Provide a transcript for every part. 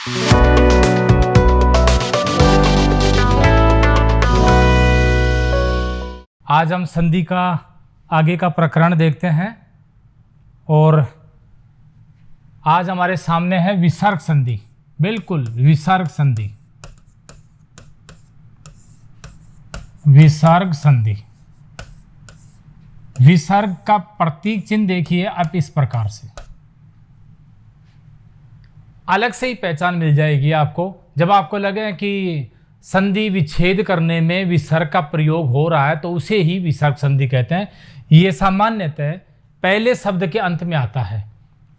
आज हम संधि का आगे का प्रकरण देखते हैं और आज हमारे सामने है विसर्ग संधि। बिल्कुल विसर्ग संधि, विसर्ग संधि। विसर्ग का प्रतीक चिन्ह देखिए आप इस प्रकार से, अलग से ही पहचान मिल जाएगी आपको। जब आपको लगे कि संधि विच्छेद करने में विसर्ग का प्रयोग हो रहा है तो उसे ही विसर्ग संधि कहते हैं। ये सामान्यतः पहले शब्द के अंत में आता है।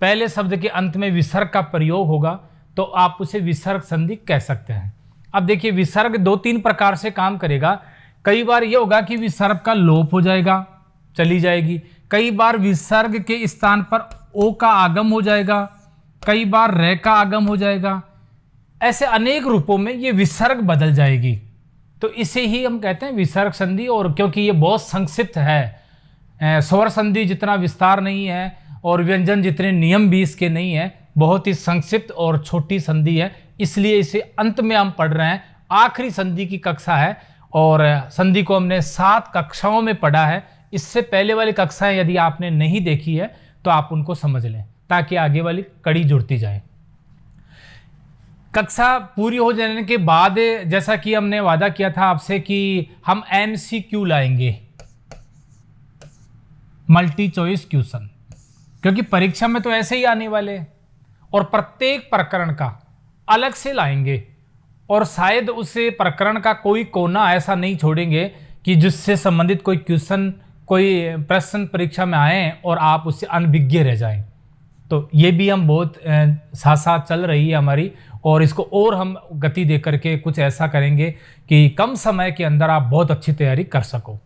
पहले शब्द के अंत में विसर्ग का प्रयोग होगा तो आप उसे विसर्ग संधि कह सकते हैं। अब देखिए विसर्ग दो तीन प्रकार से काम करेगा। कई बार ये होगा कि विसर्ग का लोप हो जाएगा, चली जाएगी। कई बार विसर्ग के स्थान पर ओ का आगम हो जाएगा, कई बार रे का आगम हो जाएगा। ऐसे अनेक रूपों में ये विसर्ग बदल जाएगी, तो इसे ही हम कहते हैं विसर्ग संधि। और क्योंकि ये बहुत संक्षिप्त है, स्वर संधि जितना विस्तार नहीं है और व्यंजन जितने नियम भी इसके नहीं है, बहुत ही संक्षिप्त और छोटी संधि है, इसलिए इसे अंत में हम पढ़ रहे हैं। आखिरी संधि की कक्षा है और संधि को हमने 7 कक्षाओं में पढ़ा है। इससे पहले वाली कक्षाएं यदि आपने नहीं देखी है तो आप उनको समझ लें ताकि आगे वाली कड़ी जुड़ती जाए। कक्षा पूरी हो जाने के बाद जैसा कि हमने वादा किया था आपसे कि हम MCQ लाएंगे, मल्टी चॉइस क्वेश्चन, क्योंकि परीक्षा में तो ऐसे ही आने वाले हैं और प्रत्येक प्रकरण का अलग से लाएंगे और शायद उस प्रकरण का कोई कोना ऐसा नहीं छोड़ेंगे कि जिससे संबंधित कोई क्वेश्चन, कोई प्रश्न परीक्षा में आए और आप उससे अनभिज्ञ रह जाएं। तो ये भी हम बहुत साथ साथ चल रही है हमारी, और इसको और हम गति दे करके कुछ ऐसा करेंगे कि कम समय के अंदर आप बहुत अच्छी तैयारी कर सको।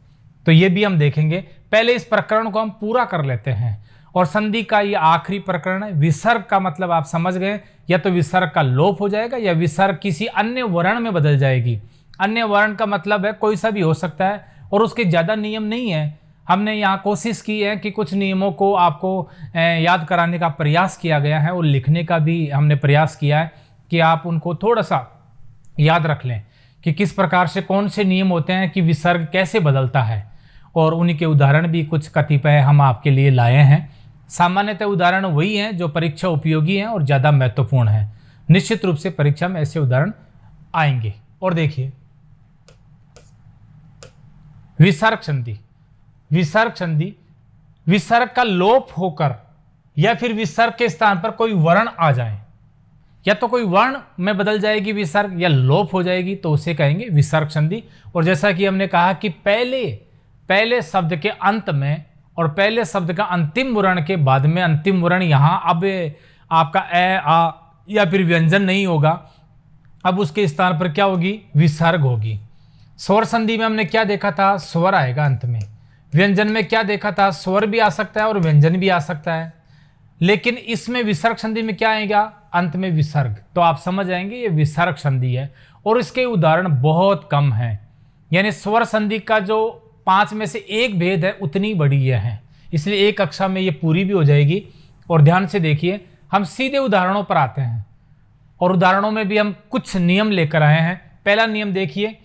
तो ये भी हम देखेंगे। पहले इस प्रकरण को हम पूरा कर लेते हैं। और संधि का ये आखिरी प्रकरण है। विसर्ग का मतलब आप समझ गए, या तो विसर्ग का लोप हो जाएगा या विसर्ग किसी अन्य वर्ण में बदल जाएगी। अन्य वर्ण का मतलब है कोई सा भी हो सकता है और उसके ज़्यादा नियम नहीं है। हमने यहाँ कोशिश की है कि कुछ नियमों को आपको याद कराने का प्रयास किया गया है और लिखने का भी हमने प्रयास किया है कि आप उनको थोड़ा सा याद रख लें कि किस प्रकार से कौन से नियम होते हैं, कि विसर्ग कैसे बदलता है। और उन्हीं के उदाहरण भी कुछ कतिपय हम आपके लिए लाए हैं। सामान्यतः उदाहरण वही हैं जो परीक्षा उपयोगी हैं और ज़्यादा महत्वपूर्ण हैं। निश्चित रूप से परीक्षा में ऐसे उदाहरण आएंगे। और देखिए विसर्ग संधि। विसर्ग संधि, विसर्ग का लोप होकर या फिर विसर्ग के स्थान पर कोई वर्ण आ जाए, या तो कोई वर्ण में बदल जाएगी विसर्ग या लोप हो जाएगी, तो उसे कहेंगे विसर्ग संधि। और जैसा कि हमने कहा कि पहले शब्द के अंत में और पहले शब्द का अंतिम वर्ण के बाद में अंतिम वर्ण यहाँ अब आपका ए आ या फिर व्यंजन नहीं होगा, अब उसके स्थान पर क्या होगी, विसर्ग होगी। स्वर संधि में हमने क्या देखा था, स्वर आएगा अंत में। व्यंजन में क्या देखा था, स्वर भी आ सकता है और व्यंजन भी आ सकता है। लेकिन इसमें विसर्ग संधि में क्या आएगा, अंत में विसर्ग। तो आप समझ आएंगे ये विसर्ग संधि है। और इसके उदाहरण बहुत कम हैं, यानी स्वर संधि का जो 5 में से 1 भेद है उतनी बड़ी यह है, इसलिए एक कक्षा में ये पूरी भी हो जाएगी। और ध्यान से देखिए, हम सीधे उदाहरणों पर आते हैं और उदाहरणों में भी हम कुछ नियम लेकर आए हैं। पहला नियम देखिए,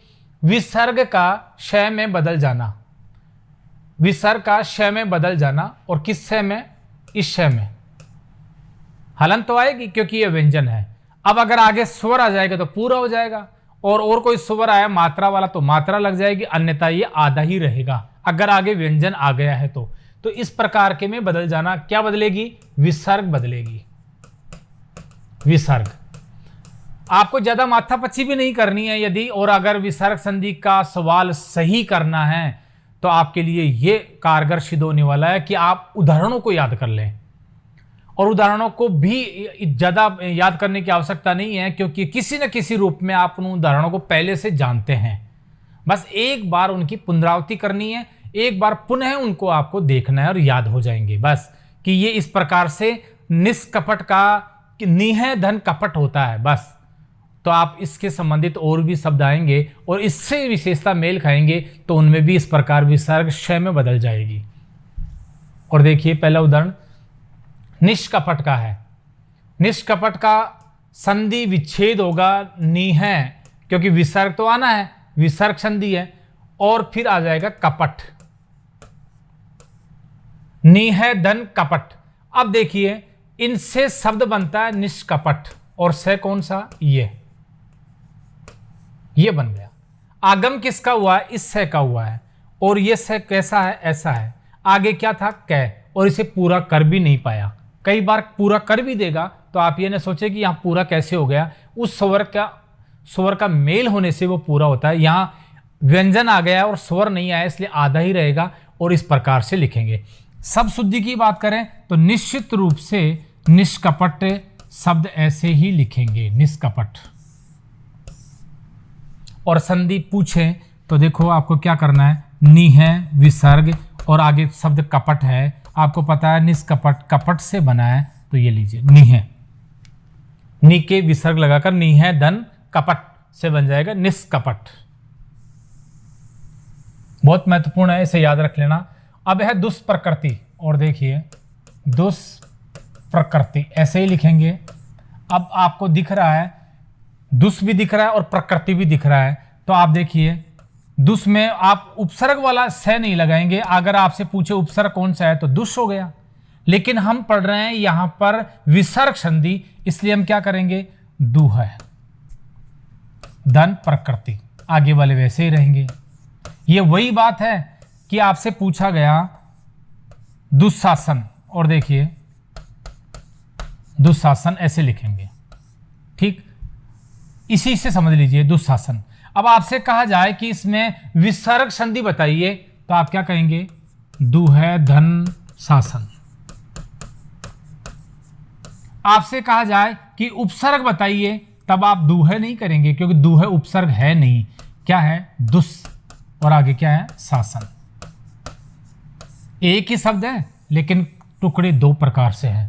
विसर्ग का क्षय में बदल जाना। विसर्ग का क्षय में बदल जाना, और किस क्षय में, इस क्षय में। हलन तो आएगी क्योंकि ये व्यंजन है। अब अगर आगे स्वर आ जाएगा तो पूरा हो जाएगा, और कोई स्वर आया मात्रा वाला तो मात्रा लग जाएगी, अन्यथा ये आधा ही रहेगा अगर आगे व्यंजन आ गया है तो इस प्रकार के में बदल जाना। क्या बदलेगी, विसर्ग बदलेगी। विसर्ग आपको ज्यादा माथापच्ची भी नहीं करनी है यदि, और अगर विसर्ग संधि का सवाल सही करना है तो आपके लिए ये कारगर सिद्ध होने वाला है कि आप उदाहरणों को याद कर लें। और उदाहरणों को भी ज़्यादा याद करने की आवश्यकता नहीं है, क्योंकि किसी न किसी रूप में आप उन उदाहरणों को पहले से जानते हैं। बस एक बार उनकी पुनरावृत्ति करनी है, एक बार पुनः उनको आपको देखना है और याद हो जाएंगे बस, कि ये इस प्रकार से निष्कपट का निह धन कपट होता है बस। तो आप इसके संबंधित और भी शब्द आएंगे और इससे विशेषता मेल खाएंगे तो उनमें भी इस प्रकार विसर्ग क्षय में बदल जाएगी। और देखिए पहला उदाहरण निष्कपट का है। निष्कपट का संधि विच्छेद होगा नी है, क्योंकि विसर्ग तो आना है, विसर्ग संधि है, और फिर आ जाएगा कपट, नी है धन कपट। अब देखिए इनसे शब्द बनता है निष्कपट, और से कौन सा, ये बन गया। आगम किसका हुआ है, इस से का हुआ है, और ये से कैसा है, ऐसा है। आगे क्या था, कै, और इसे पूरा कर भी नहीं पाया। कई बार पूरा कर भी देगा तो आप ये ना सोचे कि यहाँ पूरा कैसे हो गया, उस स्वर का मेल होने से वो पूरा होता है। यहाँ व्यंजन आ गया और स्वर नहीं आया, इसलिए आधा ही रहेगा, और इस प्रकार से लिखेंगे। सब शुद्धि की बात करें तो निश्चित रूप से निष्कपट शब्द ऐसे ही लिखेंगे, निष्कपट। और संधि पूछे तो देखो आपको क्या करना है, नी है विसर्ग और आगे शब्द कपट है, आपको पता है निष्कपट कपट से बना है, तो ये लीजिए नी है, नी के विसर्ग लगाकर नी है धन कपट से बन जाएगा निष्कपट। बहुत महत्वपूर्ण है, इसे याद रख लेना। अब है दुष्प्रकृति, और देखिए दुष्प्रकृति ऐसे ही लिखेंगे। अब आपको दिख रहा है दुष् भी दिख रहा है और प्रकृति भी दिख रहा है, तो आप देखिए दुष् में आप उपसर्ग वाला से नहीं लगाएंगे। अगर आपसे पूछे उपसर्ग कौन सा है तो दुष् हो गया, लेकिन हम पढ़ रहे हैं यहां पर विसर्ग संधि, इसलिए हम क्या करेंगे, दु है धन प्रकृति, आगे वाले वैसे ही रहेंगे। ये वही बात है कि आपसे पूछा गया दुशासन, और देखिए दुशासन ऐसे लिखेंगे, ठीक, इसी से समझ लीजिए दुशासन। अब आपसे कहा जाए कि इसमें विसर्ग संधि बताइए, तो आप क्या कहेंगे, दु है धन शासन। आपसे कहा जाए कि उपसर्ग बताइए, तब आप दु है नहीं करेंगे, क्योंकि दु है उपसर्ग है नहीं, क्या है दुस, और आगे क्या है शासन। एक ही शब्द है लेकिन टुकड़े दो प्रकार से हैं।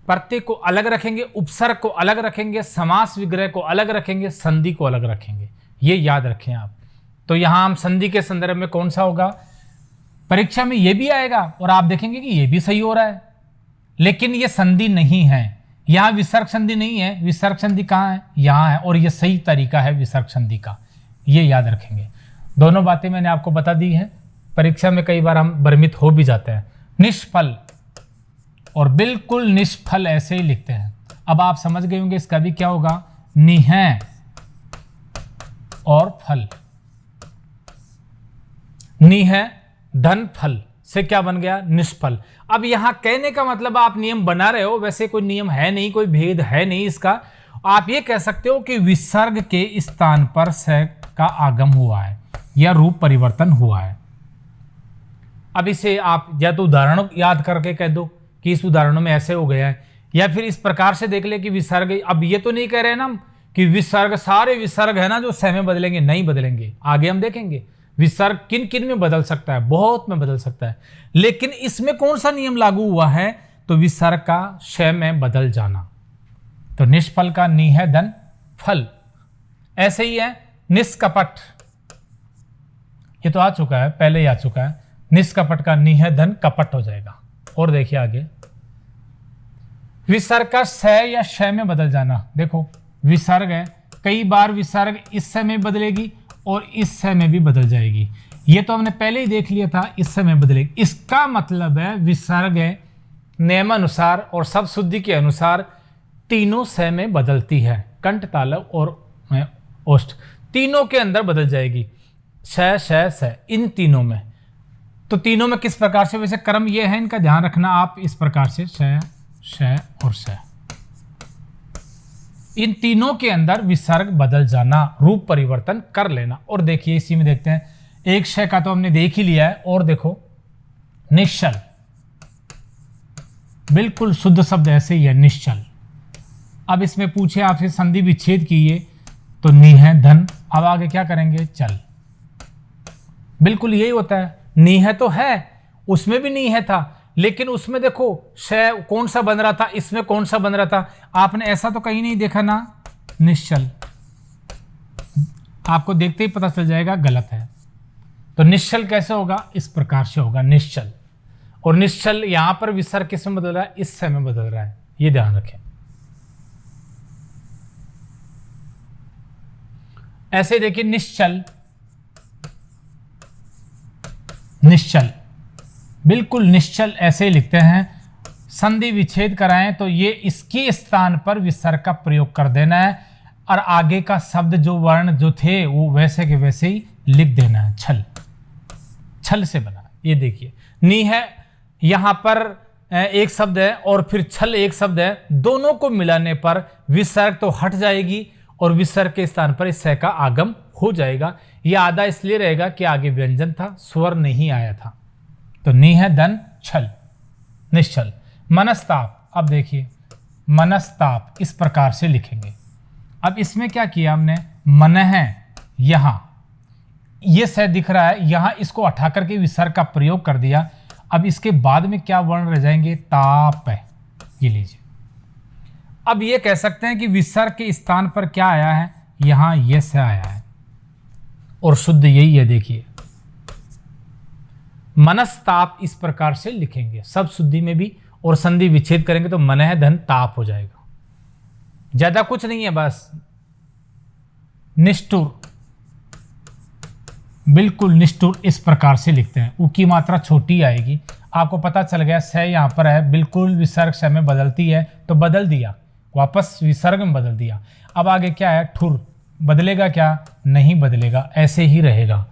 प्रत्यय को अलग रखेंगे, उपसर्ग को अलग रखेंगे, समास विग्रह को अलग रखेंगे, संधि को अलग रखेंगे, ये याद रखें आप। तो यहां हम संधि के संदर्भ में कौन सा होगा, परीक्षा में ये भी आएगा और आप देखेंगे कि ये भी सही हो रहा है, लेकिन ये संधि नहीं है, यहां विसर्ग संधि नहीं है। विसर्ग संधि कहां है, यहां है, और ये सही तरीका है विसर्ग संधि का, ये याद रखेंगे। दोनों बातें मैंने आपको बता दी हैं। परीक्षा में कई बार हम भ्रमित हो भी जाते हैं। निष्फल और बिल्कुल निष्फल ऐसे ही लिखते हैं। अब आप समझ गए होंगे इसका भी क्या होगा, निह और फल, निह धन फल से क्या बन गया, निष्फल। अब यहां कहने का मतलब आप नियम बना रहे हो, वैसे कोई नियम है नहीं, कोई भेद है नहीं इसका। आप ये कह सकते हो कि विसर्ग के स्थान पर स का आगम हुआ है या रूप परिवर्तन हुआ है। अब इसे आप या तो उदाहरण याद करके कह दो कि इस उदाहरणों में ऐसे हो गया है, या फिर इस प्रकार से देख ले कि विसर्ग, अब ये तो नहीं कह रहे ना हम कि विसर्ग सारे विसर्ग है ना जो स में बदलेंगे, नहीं बदलेंगे। आगे हम देखेंगे विसर्ग किन किन में बदल सकता है, बहुत में बदल सकता है, लेकिन इसमें कौन सा नियम लागू हुआ है, तो विसर्ग का श में बदल जाना। तो निष्फल का नि है धन फल, ऐसे ही है निष्कपट, ये तो आ चुका है, पहले ही आ चुका है। निष्कपट का नि है धन कपट हो जाएगा। और देखिए आगे विसर्ग का स या श में बदल जाना। देखो विसर्ग है, कई बार विसर्ग इस स में बदलेगी और इस स में भी बदल जाएगी, ये तो हमने पहले ही देख लिया था, इस स में बदलेगी। इसका मतलब है विसर्ग है नियमानुसार और सब शुद्धि के अनुसार तीनों स में बदलती है, कंठ तालव और ओष्ठ तीनों के अंदर बदल जाएगी, श श स, इन तीनों में। तो तीनों में किस प्रकार से, वैसे क्रम ये है, इनका ध्यान रखना आप, इस प्रकार से श श और स, इन तीनों के अंदर विसर्ग बदल जाना, रूप परिवर्तन कर लेना। और देखिए इसी में देखते हैं, एक श का तो हमने देख ही लिया है, और देखो निश्चल, बिल्कुल शुद्ध शब्द ऐसे ही है निश्चल। अब इसमें पूछे आपसे संधि विच्छेद कीजिए, तो नि है धन, अब आगे क्या करेंगे, चल, बिल्कुल यही होता है। नि है तो है, उसमें भी नि है था, लेकिन उसमें देखो श कौन सा बन रहा था, इसमें कौन सा बन रहा था, आपने ऐसा तो कहीं नहीं देखा ना, निश्चल। आपको देखते ही पता चल जाएगा गलत है। तो निश्चल कैसे होगा, इस प्रकार से होगा निश्चल। और निश्चल यहां पर विसर्ग किस में बदल रहा है, इस स में बदल रहा है, ये ध्यान रखें। ऐसे देखिए निश्चल, निश्चल, बिल्कुल निश्चल ऐसे लिखते हैं। संधि विच्छेद कराएं तो ये इसके स्थान पर विसर्ग का प्रयोग कर देना है और आगे का शब्द जो वर्ण जो थे वो वैसे के वैसे ही लिख देना है। छल, छल से बना, ये देखिए नी है, यहां पर एक शब्द है और फिर छल एक शब्द है, दोनों को मिलाने पर विसर्ग तो हट जाएगी और विसर्ग के स्थान पर इस स का आगम हो जाएगा। यह आधा इसलिए रहेगा कि आगे व्यंजन था, स्वर नहीं आया था। तो नी है धन छल, निश्चल। मनस्ताप, अब देखिए मनस्ताप इस प्रकार से लिखेंगे। अब इसमें क्या किया हमने, मन है यहां ये स दिख रहा है, यहां इसको हटा करके विसर्ग का प्रयोग कर दिया। अब इसके बाद में क्या वर्ण रह जाएंगे, ताप है, ये लीजिए। अब ये कह सकते हैं कि विसर्ग के स्थान पर क्या आया है, यहां ये स आया है और शुद्ध यही है। देखिए मनस्ताप इस प्रकार से लिखेंगे सब शुद्धि में भी, और संधि विच्छेद करेंगे तो मन है धन ताप हो जाएगा। ज्यादा कुछ नहीं है, बस निष्ठुर, बिल्कुल निष्ठुर इस प्रकार से लिखते हैं। उ की मात्रा छोटी आएगी, आपको पता चल गया स यहाँ पर है, बिल्कुल विसर्ग स में बदलती है तो बदल दिया, वापस विसर्ग में बदल दिया। अब आगे क्या है, ठुर, बदलेगा क्या, नहीं बदलेगा, ऐसे ही रहेगा।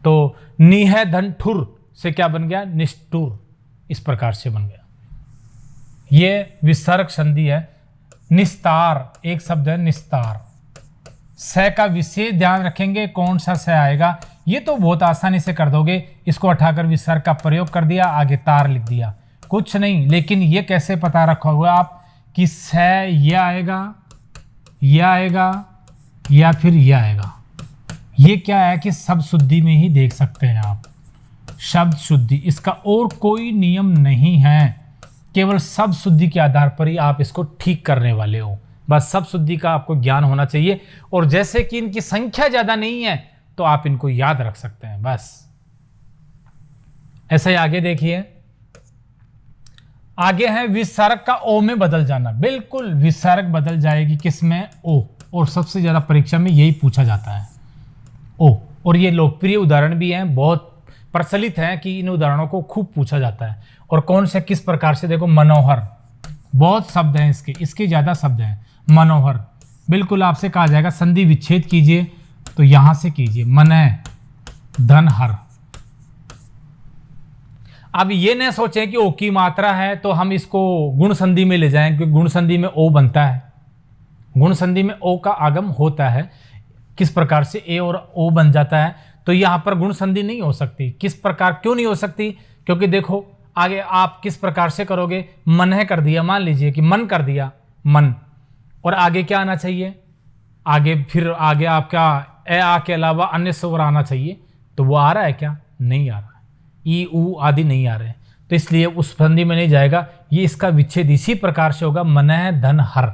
तो नी है धन ठुर से क्या बन गया, निष्ठुर, इस प्रकार से बन गया। ये विसर्ग संधि है। निस्तार एक शब्द है, निस्तार, स का विशेष ध्यान रखेंगे, कौन सा स आएगा, ये तो बहुत आसानी से कर दोगे। इसको हटाकर विसर्ग का प्रयोग कर दिया, आगे तार लिख दिया, कुछ नहीं। लेकिन ये कैसे पता रखा हुआ आप कि स ये आएगा, ये आएगा या फिर ये आएगा। ये क्या है कि शब्द शुद्धि में ही देख सकते हैं आप, शब्द शुद्धि, इसका और कोई नियम नहीं है, केवल शब्द शुद्धि के आधार पर ही आप इसको ठीक करने वाले हो। बस शब्द शुद्धि का आपको ज्ञान होना चाहिए, और जैसे कि इनकी संख्या ज्यादा नहीं है तो आप इनको याद रख सकते हैं बस। ऐसे ही आगे देखिए, आगे है विसर्ग का ओ में बदल जाना। बिल्कुल विसर्ग बदल जाएगी किसमें, ओ, और सबसे ज्यादा परीक्षा में यही पूछा जाता है, ओ। और ये लोकप्रिय उदाहरण भी हैं, बहुत प्रचलित है कि इन उदाहरणों को खूब पूछा जाता है। और कौन से किस प्रकार से, देखो मनोहर, बहुत शब्द हैं इसके ज्यादा शब्द हैं। मनोहर बिल्कुल आपसे कहा जाएगा संधि विच्छेद कीजिए तो यहां से कीजिए, मन धन हर। अब ये न सोचें कि ओ की मात्रा है तो हम इसको गुण संधि में ले जाएं, क्योंकि गुण संधि में ओ बनता है, गुण संधि में ओ का आगम होता है। किस प्रकार से ए और ओ बन जाता है, तो यहां पर गुण संधि नहीं हो सकती। किस प्रकार, क्यों नहीं हो सकती, क्योंकि देखो आगे आप किस प्रकार से करोगे, मन है कर दिया, मान लीजिए कि मन कर दिया, मन, और आगे क्या आना चाहिए, आगे फिर आगे आपका ए आ के अलावा अन्य स्वर आना चाहिए, तो वो आ रहा है क्या, नहीं आ रहा है, ई ऊ आदि नहीं आ रहे हैं, तो इसलिए उस संधि में नहीं जाएगा। ये इसका विच्छेद इसी प्रकार से होगा, मन है धन हर।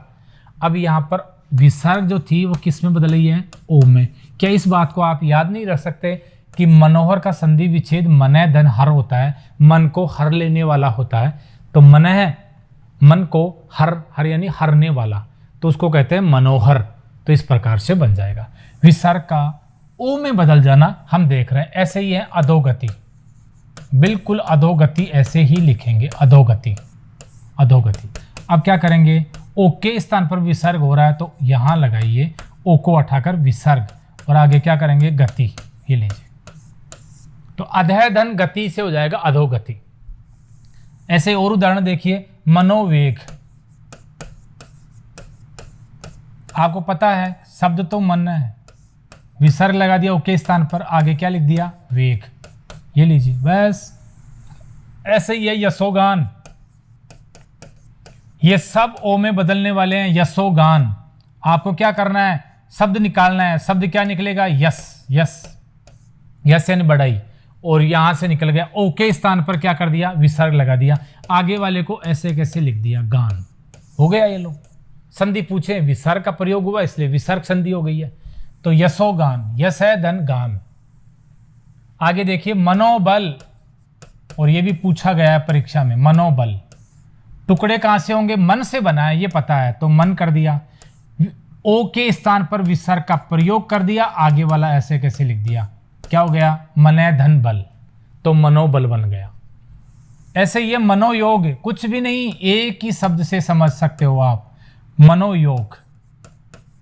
अब यहाँ पर विसर्ग जो थी वो किस में बदली है, ओ में। क्या इस बात को आप याद नहीं रख सकते कि मनोहर का संधि विच्छेद मन है धन हर होता है, मन को हर लेने वाला होता है। तो मन है, मन को हर, हर यानी हरने वाला, तो उसको कहते हैं मनोहर। तो इस प्रकार से बन जाएगा। विसर्ग का ओ में बदल जाना हम देख रहे हैं। ऐसे ही है अधोगति, बिल्कुल अधोगति ऐसे ही लिखेंगे, अधोगति, अधोगति। अब क्या करेंगे, ओ के स्थान पर विसर्ग हो रहा है तो यहां लगाइए ओ को हटाकर विसर्ग, और आगे क्या करेंगे, गति, ये लीजिए। तो अधय धन गति से हो जाएगा अधोगति। ऐसे और उदाहरण देखिए, मनोवेग, आपको पता है शब्द तो मन है, विसर्ग लगा दिया ओ के स्थान पर, आगे क्या लिख दिया, वेग, ये लीजिए। बस ऐसे ही है यशोगान, ये सब ओ में बदलने वाले हैं, यशोगान। आपको क्या करना है, शब्द निकालना है, शब्द क्या निकलेगा, यस, यस, यस यानी बढ़ाई, और यहां से निकल गया, ओ के स्थान पर क्या कर दिया, विसर्ग लगा दिया, आगे वाले को ऐसे कैसे लिख दिया, गान, हो गया। ये लो संधि पूछे, विसर्ग का प्रयोग हुआ इसलिए विसर्ग संधि हो गई है। तो यशोगान, यस है धन गान। आगे देखिए मनोबल, और ये भी पूछा गया है परीक्षा में, मनोबल टुकड़े कहां से होंगे, मन से बना है ये पता है, तो मन कर दिया। ओ के स्थान पर विसर्ग का प्रयोग कर दिया, आगे वाला ऐसे कैसे लिख दिया, क्या हो गया, मने धन बल, तो मनोबल बन गया। ऐसे ये मनोयोग कुछ भी नहीं, एक ही शब्द से समझ सकते हो आप, मनोयोग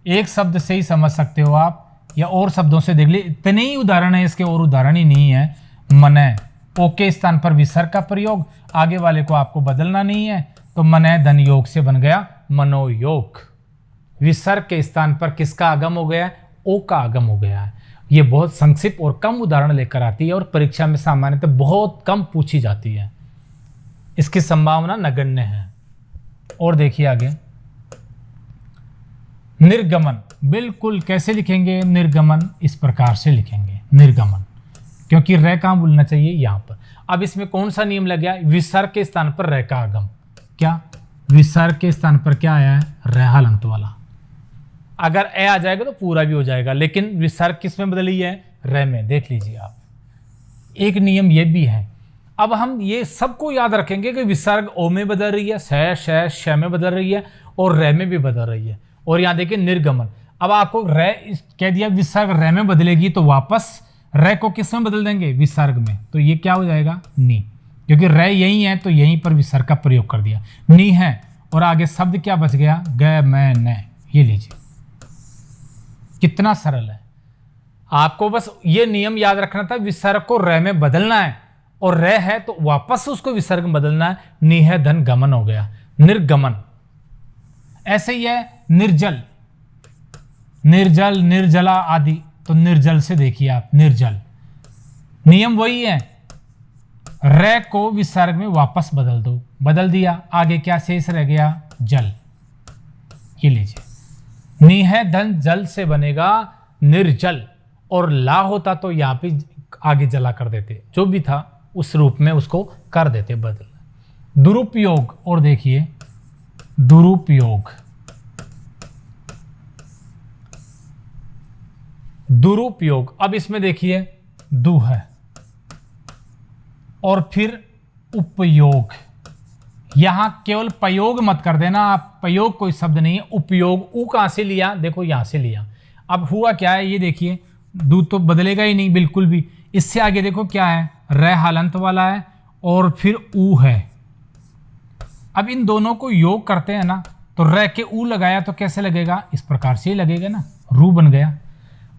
एक शब्द से ही समझ सकते हो आप, या और शब्दों से देख ली, इतने ही उदाहरण है इसके, और उदाहरण ही नहीं है। मने, ओ के स्थान पर विसर्ग का प्रयोग, आगे वाले को आपको बदलना नहीं है, तो मने धन योग से बन गया मनोयोग। विसर्ग के स्थान पर किसका आगम हो गया है, ओ का आगम हो गया है। ये बहुत संक्षिप्त और कम उदाहरण लेकर आती है और परीक्षा में सामान्यतः बहुत कम पूछी जाती है, इसकी संभावना नगण्य है। और देखिए आगे, निर्गमन, बिल्कुल कैसे लिखेंगे निर्गमन, इस प्रकार से लिखेंगे निर्गमन, क्योंकि रह कहाँ बोलना चाहिए, यहां पर। अब इसमें कौन सा नियम लग गया, विसर्ग के स्थान पर रह का आगम, क्या विसर्ग के स्थान पर क्या आया है, रह हलंत वाला। अगर ए आ जाएगा तो पूरा भी हो जाएगा, लेकिन विसर्ग किस में बदली है, रह में, देख लीजिए आप। एक नियम ये भी है। अब हम ये सबको याद रखेंगे कि विसर्ग ओ में बदल रही है, श में बदल रही है, और रह में भी बदल रही है। और यहाँ देखिए निर्गमन, अब आपको रह कह दिया विसर्ग रह में बदलेगी, तो वापस रह को किस में बदल देंगे, विसर्ग में, तो ये क्या हो जाएगा, नी, क्योंकि रह यही है तो यहीं पर विसर्ग का प्रयोग कर दिया, नी है। और आगे शब्द क्या बच गया, ग मैं न, ये लीजिए, कितना सरल है। आपको बस ये नियम याद रखना था, विसर्ग को रह में बदलना है, और रह है तो वापस उसको विसर्ग में बदलना है, नी है धन गमन हो गया, निर्गमन। ऐसे ही है निर्जल, निर्जल, निर्जला आदि, तो निर्जल से देखिए आप, निर्जल नियम वही है, रह को विसर्ग में वापस बदल दो, बदल दिया, आगे क्या शेष रह गया, जल, ये लीजिए, नी है धन जल से बनेगा निर्जल, और ला होता तो यहां पे आगे जला कर देते, जो भी था उस रूप में उसको कर देते बदल। दुरुपयोग, और देखिए दुरुपयोग, दुरुपयोग, अब इसमें देखिए दु है और फिर उपयोग, यहां केवल प्रयोग मत कर देना आप, प्रयोग कोई शब्द नहीं है, उपयोग, ऊ कहां से लिया, देखो यहां से लिया। अब हुआ क्या है, ये देखिए दू तो बदलेगा ही नहीं बिल्कुल भी, इससे आगे देखो क्या है, रह हलंत वाला है और फिर ऊ है। अब इन दोनों को योग करते हैं ना, तो रह के ऊ लगाया तो कैसे लगेगा, इस प्रकार से ही लगेगा ना, रू बन गया।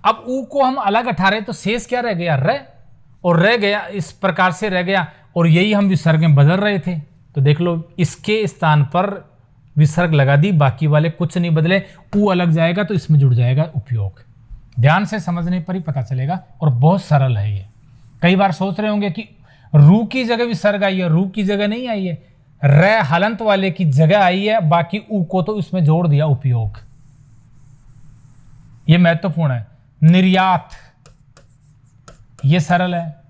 अब ऊ को हम अलग हटा रहे तो शेष क्या रह गया, रह, और रह गया, इस प्रकार से रह गया, और यही हम विसर्ग में बदल रहे थे, तो देख लो इसके स्थान पर विसर्ग लगा दी, बाकी वाले कुछ नहीं बदले, ऊ अलग जाएगा तो इसमें जुड़ जाएगा उपयोग। ध्यान से समझने पर ही पता चलेगा, और बहुत सरल है ये। कई बार सोच रहे होंगे कि रू की जगह विसर्ग आई है, रू की जगह नहीं आई है, रह हलंत वाले की जगह आई है, बाकी ऊ को तो इसमें जोड़ दिया उपयोग। ये महत्वपूर्ण है। निर्यात, ये सरल है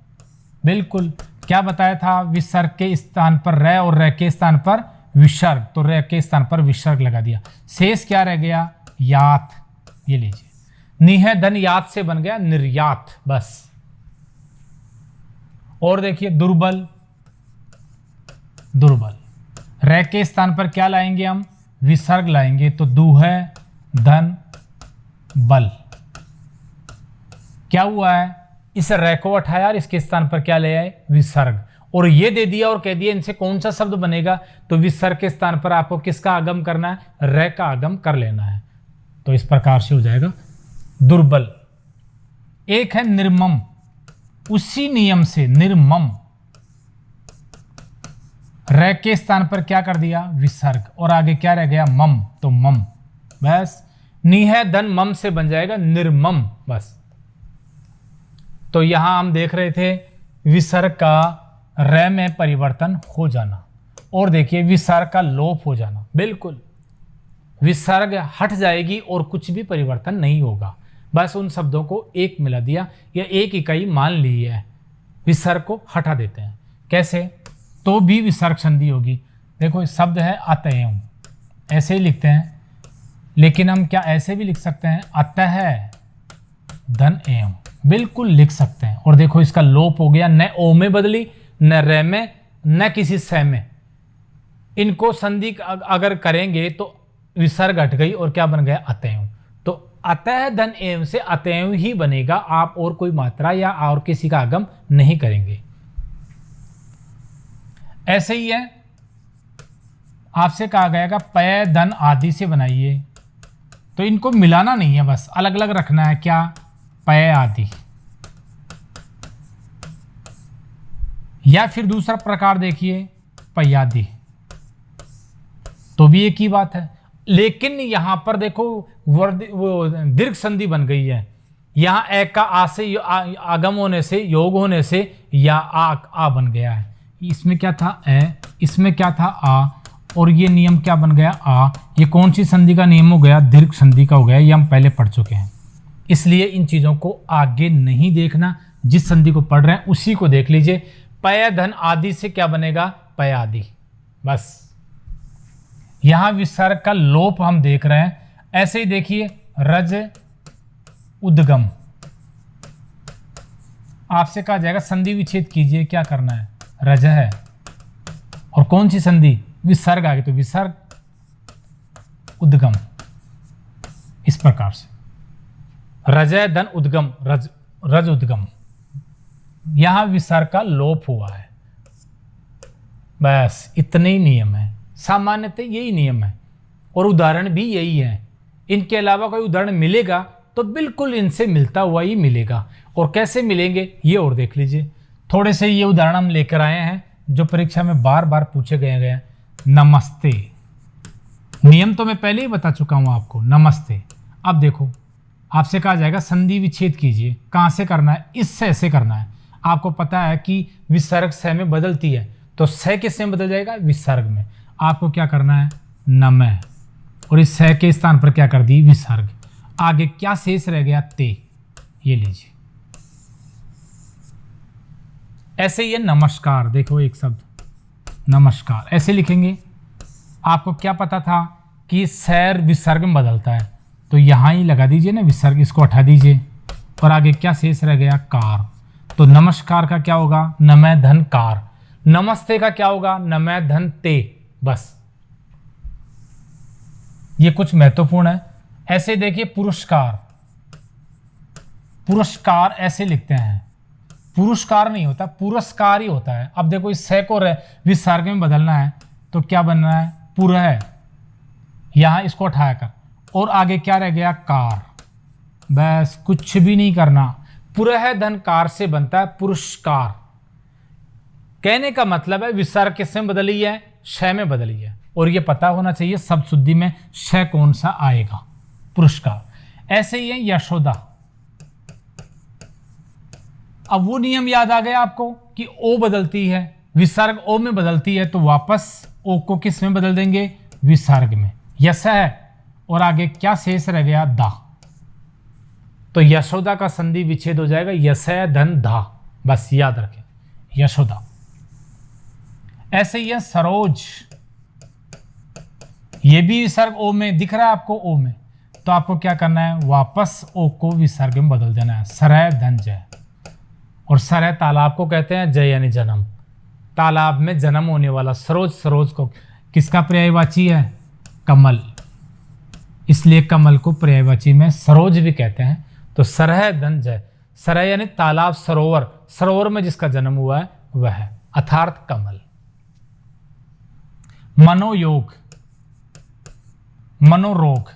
बिल्कुल, क्या बताया था, विसर्ग के स्थान पर रह और रह के स्थान पर विसर्ग, तो रह के स्थान पर विसर्ग लगा दिया, शेष क्या रह गया, यात, ये लीजिए, निह धन यात से बन गया निर्यात, बस। और देखिए दुर्बल, दुर्बल, रह के स्थान पर क्या लाएंगे हम, विसर्ग लाएंगे, तो दु है धन बल, क्या हुआ है, इस रह को हटाया और इसके स्थान पर क्या ले आए, विसर्ग, और ये दे दिया और कह दिया इनसे कौन सा शब्द बनेगा, तो विसर्ग के स्थान पर आपको किसका आगम करना है, रह का आगम कर लेना है, तो इस प्रकार से हो जाएगा दुर्बल। एक है निर्मम, उसी नियम से निर्मम, रह के स्थान पर क्या कर दिया, विसर्ग, और आगे क्या रह गया, मम, तो मम, बस, निह धन मम से बन जाएगा निर्मम, बस। तो यहां हम देख रहे थे विसर्ग का रह में परिवर्तन हो जाना, और देखिए विसर्ग का लोप हो जाना, बिल्कुल विसर्ग हट जाएगी और कुछ भी परिवर्तन नहीं होगा, बस उन शब्दों को एक मिला दिया या एक इकाई मान ली है, विसर्ग को हटा देते हैं। कैसे, तो भी विसर्ग संधि होगी। देखो शब्द है अतएव, ऐसे ही लिखते हैं, लेकिन हम क्या ऐसे भी लिख सकते हैं, अतः धन एवं, बिल्कुल लिख सकते हैं। और देखो इसका लोप हो गया, न ओ में बदली, न रह में, न किसी स में, इनको संधि अगर करेंगे तो विसर्ग हट गई और क्या बन गया, अतएव। अतः धन एवं से अतएव ही बनेगा, आप और कोई मात्रा या और किसी का आगम नहीं करेंगे। ऐसे ही है, आपसे कहा गया पय धन आदि से बनाइए, तो इनको मिलाना नहीं है, बस अलग अलग रखना है। क्या? पय आदि। या फिर दूसरा प्रकार देखिए पयादि, तो भी एक ही बात है, लेकिन यहां पर देखो वो दीर्घ संधि बन गई है। यहां ए का आ से आगम होने से, योग होने से या आ बन गया है। इसमें क्या था? ए, इसमें क्या था? आ, और ये नियम क्या बन गया? आ। ये कौन सी संधि का नियम हो गया? दीर्घ संधि का हो गया। ये हम पहले पढ़ चुके हैं, इसलिए इन चीजों को आगे नहीं देखना, जिस संधि को पढ़ रहे हैं उसी को देख लीजिए। पय धन आदि से क्या बनेगा? पय आदि। बस यहां विसर्ग का लोप हम देख रहे हैं। ऐसे ही देखिए रज उद्गम, आपसे कहा जाएगा संधि विच्छेद कीजिए। क्या करना है? रज है और कौन सी संधि? विसर्ग आ गई, तो विसर्ग उद्गम, इस प्रकार से रजय धन उद्गम, रज उद्गम। यहां विसर्ग का लोप हुआ है। बस इतने ही नियम है, सामान्यतः यही नियम है और उदाहरण भी यही है। इनके अलावा कोई उदाहरण मिलेगा तो बिल्कुल इनसे मिलता हुआ ही मिलेगा। और कैसे मिलेंगे ये और देख लीजिए। थोड़े से ये उदाहरण हम लेकर आए हैं जो परीक्षा में बार बार पूछे गए। नमस्ते, नियम तो मैं पहले ही बता चुका हूं आपको, नमस्ते। अब देखो आपसे कहा जाएगा संधि विच्छेद कीजिए। कहां से करना है? इससे ऐसे करना है। आपको पता है कि विसर्ग स में बदलती है, तो स किस में बदल जाएगा? विसर्ग में। आपको क्या करना है? नमः, और इस स के स्थान पर क्या कर दी? विसर्ग। आगे क्या शेष रह गया? ते। ये लीजिए। ऐसे ही है नमस्कार, देखो एक शब्द नमस्कार ऐसे लिखेंगे। आपको क्या पता था कि सैर विसर्ग में बदलता है, तो यहां ही लगा दीजिए ना विसर्ग, इसको हटा दीजिए। और आगे क्या शेष रह गया? कार। तो नमस्कार का क्या होगा? नमः धन कार। नमस्ते का क्या होगा? नमः धन ते। बस ये कुछ महत्वपूर्ण है। ऐसे देखिए पुरस्कार, पुरस्कार ऐसे लिखते हैं, पुरस्कार नहीं होता, पुरस्कार ही होता है। अब देखो इस से को विसर्ग में बदलना है तो क्या बनना है? पुर है, यहां इसको हटाया कर, और आगे क्या रह गया? कार। बस कुछ भी नहीं करना। पुरह धन कार से बनता है पुरस्कार। कहने का मतलब है विसर्ग किस में बदली है? श में बदली है। और ये पता होना चाहिए शब्द शुद्धि में श कौन सा आएगा? पुरस्कार। ऐसे ही है यशोदा। अब वो नियम याद आ गया आपको कि ओ बदलती है, विसर्ग ओ में बदलती है, तो वापस ओ को किस में बदल देंगे? विसर्ग में। यश है और आगे क्या शेष रह गया? दा। तो यशोदा का संधि विच्छेद हो जाएगा यश धन धा। बस याद रखें, यशोदा। ऐसे ही है सरोज, ये भी विसर्ग ओ में दिख रहा है आपको, ओ में, तो आपको क्या करना है? वापस ओ को विसर्ग में बदल देना है, सरय धन जय। और सरय तालाब को कहते हैं, जय यानी जन्म, तालाब में जन्म होने वाला। सरोज, सरोज को किसका पर्यायवाची है? कमल, इसलिए कमल को पर्यायवाची में सरोज भी कहते हैं। तो सरह धन जय, सरह यानी तालाब, सरोवर, सरोवर में जिसका जन्म हुआ है वह अर्थात कमल। मनोयोग, मनोरोग,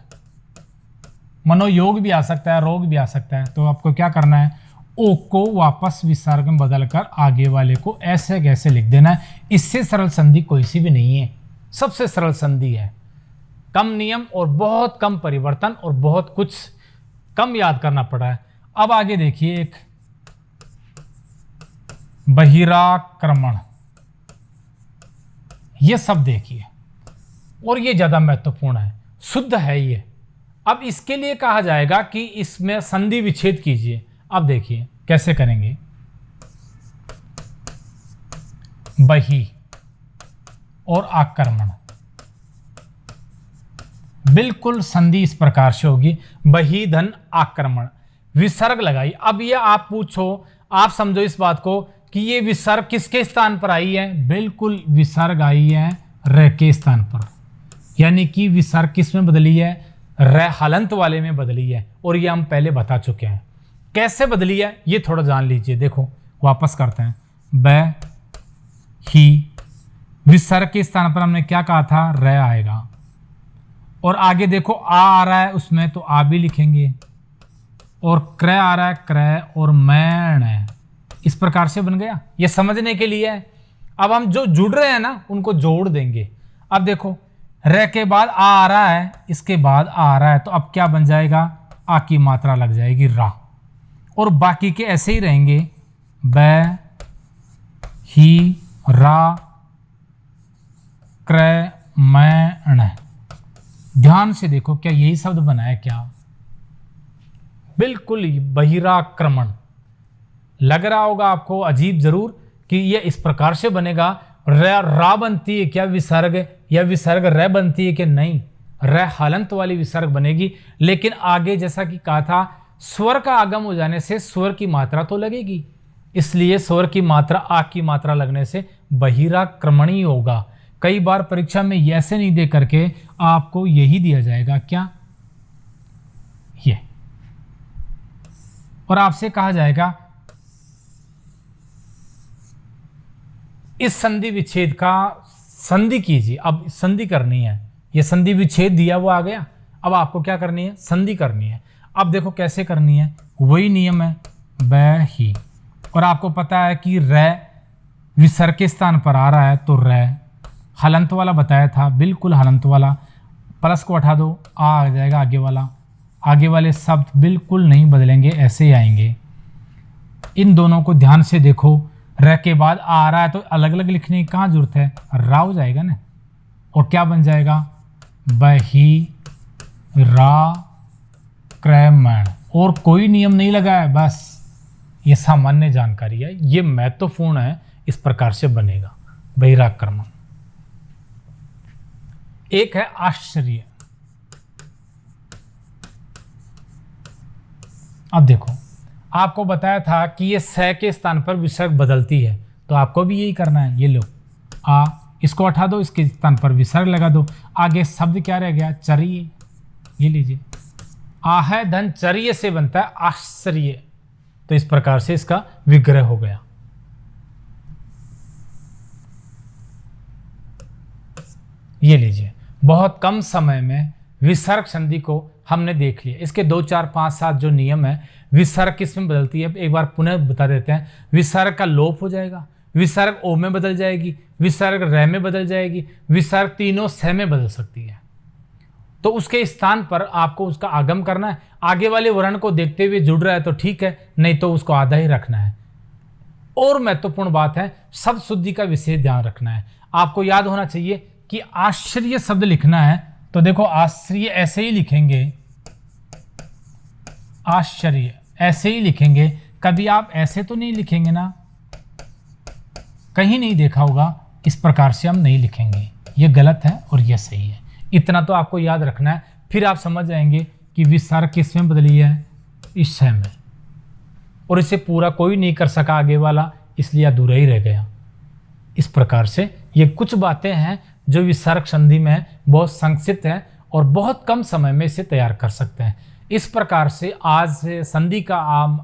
मनोयोग भी आ सकता है, रोग भी आ सकता है। तो आपको क्या करना है? ओ को वापस विसर्ग में बदलकर आगे वाले को ऐसे कैसे लिख देना है। इससे सरल संधि कोई सी भी नहीं है, सबसे सरल संधि है। कम नियम और बहुत कम परिवर्तन और बहुत कुछ कम याद करना पड़ा है। अब आगे देखिए एक बहिराक्रमण, ये सब देखिए, और ये ज्यादा महत्वपूर्ण है, शुद्ध है ये। अब इसके लिए कहा जाएगा कि इसमें संधि विच्छेद कीजिए। अब देखिए कैसे करेंगे। बही और आक्रमण, बिल्कुल संधि इस प्रकार से होगी, बही धन आक्रमण, विसर्ग लगाई। अब ये आप पूछो, आप समझो इस बात को कि ये विसर्ग किसके स्थान पर आई है? बिल्कुल विसर्ग आई है र के स्थान पर, यानी कि विसर्ग किस में बदली है? र हलंत वाले में बदली है, और ये हम पहले बता चुके हैं। कैसे बदली है ये थोड़ा जान लीजिए। देखो वापस करते हैं। ब ही, विसर्ग के स्थान पर हमने क्या कहा था, र आएगा, और आगे देखो आ रहा है उसमें तो आ भी लिखेंगे, और क्र आ रहा है क्र, और मैण है। इस प्रकार से बन गया। ये समझने के लिए है। अब हम जो जुड़ रहे हैं ना उनको जोड़ देंगे। अब देखो र के बाद आ रहा है, इसके बाद आ रहा है, तो अब क्या बन जाएगा, आ की मात्रा लग जाएगी रा, और बाकी के ऐसे ही रहेंगे। ब ही, रा, क्र, मैण। ध्यान से देखो, क्या यही शब्द बना है क्या? बिल्कुल ही बहिराक्रमण। लग रहा होगा आपको अजीब जरूर कि ये इस प्रकार से बनेगा। रा बनती है क्या विसर्ग, या विसर्ग र बनती है कि नहीं, र हलंत वाली विसर्ग बनेगी। लेकिन आगे जैसा कि कहा था, स्वर का आगम हो जाने से स्वर की मात्रा तो लगेगी, इसलिए स्वर की मात्रा आ की मात्रा लगने से बहिराक्रमणी होगा। कई बार परीक्षा में ऐसे नहीं दे करके आपको यही दिया जाएगा, क्या, ये, और आपसे कहा जाएगा इस संधि विच्छेद का संधि कीजिए। अब संधि करनी है, ये संधि विच्छेद दिया हुआ आ गया, अब आपको क्या करनी है, संधि करनी है। अब देखो कैसे करनी है, वही नियम है, ब ही, और आपको पता है कि र विसर्ग के स्थान पर आ रहा है तो र हलंत वाला बताया था, बिल्कुल हलंत वाला। प्लस को हटा दो, आ जाएगा आगे वाला। आगे वाले शब्द बिल्कुल नहीं बदलेंगे, ऐसे ही आएंगे। इन दोनों को ध्यान से देखो, र के बाद आ रहा है तो अलग अलग लिखने की कहाँ जरूरत है, रा हो जाएगा ना, और क्या बन जाएगा, बही, रा, क्रमण। और कोई नियम नहीं लगा है, बस ये सामान्य जानकारी है, ये महत्वपूर्ण है। इस प्रकार से बनेगा बहिराक्रमण। एक है आश्चर्य। अब देखो आपको बताया था कि ये स के स्थान पर विसर्ग बदलती है, तो आपको भी यही करना है। ये लो आ, इसको हटा दो, इसके स्थान पर विसर्ग लगा दो। आगे शब्द क्या रह गया, चर्य। ये लीजिए, आहे धन चर्य से बनता है आश्चर्य, तो इस प्रकार से इसका विग्रह हो गया। ये लीजिए, बहुत कम समय में विसर्ग संधि को हमने देख लिया। इसके 2, 4, 5, 7 जो नियम है, विसर्ग किस में बदलती है एक बार पुनः बता देते हैं। विसर्ग का लोप हो जाएगा, विसर्ग ओ में बदल जाएगी, विसर्ग र में बदल जाएगी, विसर्ग तीनों स में बदल सकती है। तो उसके स्थान पर आपको उसका आगम करना है। आगे वाले वर्ण को देखते हुए जुड़ रहा है तो ठीक है, नहीं तो उसको आधा ही रखना है। और महत्वपूर्ण बात है, शब्द शुद्धि का विशेष ध्यान रखना है। आपको याद होना चाहिए कि आश्चर्य शब्द लिखना है तो देखो आश्चर्य ऐसे ही लिखेंगे, आश्चर्य ऐसे ही लिखेंगे। कभी आप ऐसे तो नहीं लिखेंगे ना, कहीं नहीं देखा होगा, इस प्रकार से हम नहीं लिखेंगे। ये गलत है और ये सही है, इतना तो आपको याद रखना है। फिर आप समझ जाएंगे कि विसर्ग किस में बदली है, इस स में, और इसे पूरा कोई नहीं कर सका आगे वाला, इसलिए अधूरा ही रह गया। इस प्रकार से ये कुछ बातें हैं जो विसर्ग संधि में बहुत संक्षिप्त है और बहुत कम समय में इसे तैयार कर सकते हैं। इस प्रकार से आज संधि का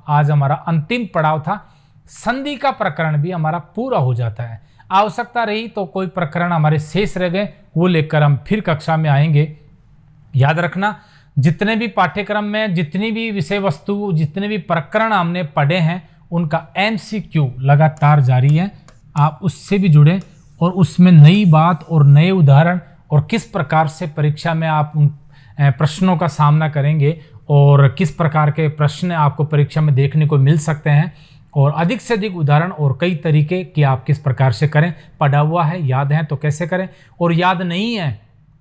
आज हमारा अंतिम पड़ाव था। संधि का प्रकरण भी हमारा पूरा हो जाता है। आवश्यकता रही तो कोई प्रकरण हमारे शेष रह गए, वो लेकर हम फिर कक्षा में आएंगे। याद रखना, जितने भी पाठ्यक्रम में जितनी भी विषय वस्तु, जितने भी प्रकरण हमने पढ़े हैं, उनका MCQ लगातार जारी है। आप उससे भी जुड़ें और उसमें नई बात और नए उदाहरण और किस प्रकार से परीक्षा में आप उन प्रश्नों का सामना करेंगे और किस प्रकार के प्रश्न आपको परीक्षा में देखने को मिल सकते हैं, और अधिक से अधिक उदाहरण और कई तरीके कि आप किस प्रकार से करें। पढ़ा हुआ है, याद है तो कैसे करें, और याद नहीं है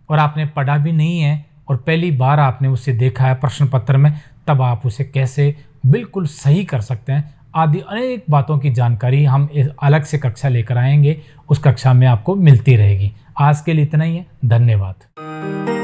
और आपने पढ़ा भी नहीं है और पहली बार आपने उसे देखा है प्रश्न पत्र में, तब आप उसे कैसे बिल्कुल सही कर सकते हैं, आदि अनेक बातों की जानकारी हम अलग से कक्षा लेकर आएंगे। उस कक्षा में आपको मिलती रहेगी। आज के लिए इतना ही है, धन्यवाद।